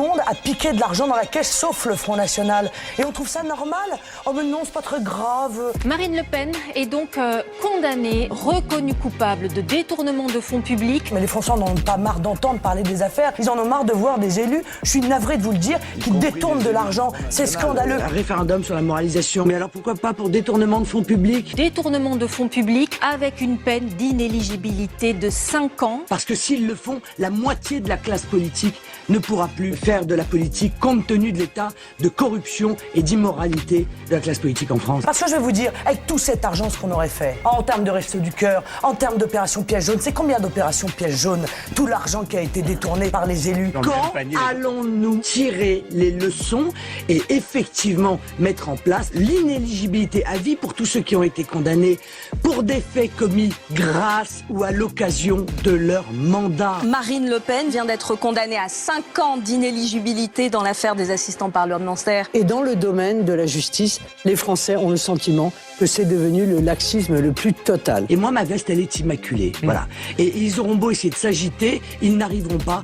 monde a piqué de l'argent dans la caisse, sauf le Front National. Et on trouve ça normal? Oh mais non, c'est pas très grave. Marine Le Pen est donc condamnée, reconnue coupable de détournement de fonds publics. Mais les Français n'en ont pas marre d'entendre parler des affaires. Ils en ont marre de voir des élus, je suis navré de vous le dire, qui détournent de l'argent. C'est scandaleux. Un référendum sur la moralisation. Mais alors pourquoi pas pour détournement de fonds publics? Détournement de fonds publics avec une peine d'inéligibilité de 5 ans. Parce que s'ils le font, la moitié de la classe politique ne pourra plus faire de la politique compte tenu de l'état de corruption et d'immoralité de la classe politique en France. Parce que je vais vous dire, avec tout cet argent, ce qu'on aurait fait, en termes de Restos du Cœur, en termes d'opérations pièges jaunes, c'est combien d'opérations pièges jaunes? Tout l'argent qui a été détourné par les élus. Quand allons-nous tirer les leçons et effectivement mettre en place l'inéligibilité à vie pour tous ceux qui ont été condamnés pour des faits commis grâce ou à l'occasion de leur mandat? Marine Le Pen vient d'être condamnée à 5 ans d'inéligibilité dans l'affaire des assistants parlementaires. Et dans le domaine de la justice, les Français ont le sentiment que c'est devenu le laxisme le plus total. Et moi, ma veste, elle est immaculée. Voilà. Et ils auront beau essayer de s'agiter, ils n'arriveront pas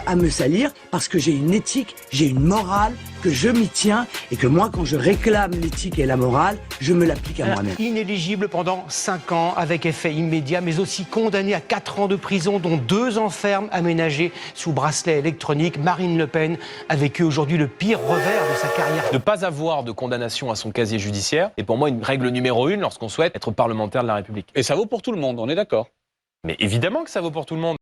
à me salir parce que j'ai une éthique, j'ai une morale, que je m'y tiens et que moi, quand je réclame l'éthique et la morale, je me l'applique à moi-même. Inéligible pendant 5 ans avec effet immédiat, mais aussi condamné à 4 ans de prison, dont 2 ans ferme aménagés sous bracelet électronique. Marine Le Pen a vécu aujourd'hui le pire revers de sa carrière. Ne pas avoir de condamnation à son casier judiciaire est pour moi une règle numéro 1 lorsqu'on souhaite être parlementaire de la République. Et ça vaut pour tout le monde, on est d'accord? Mais évidemment que ça vaut pour tout le monde.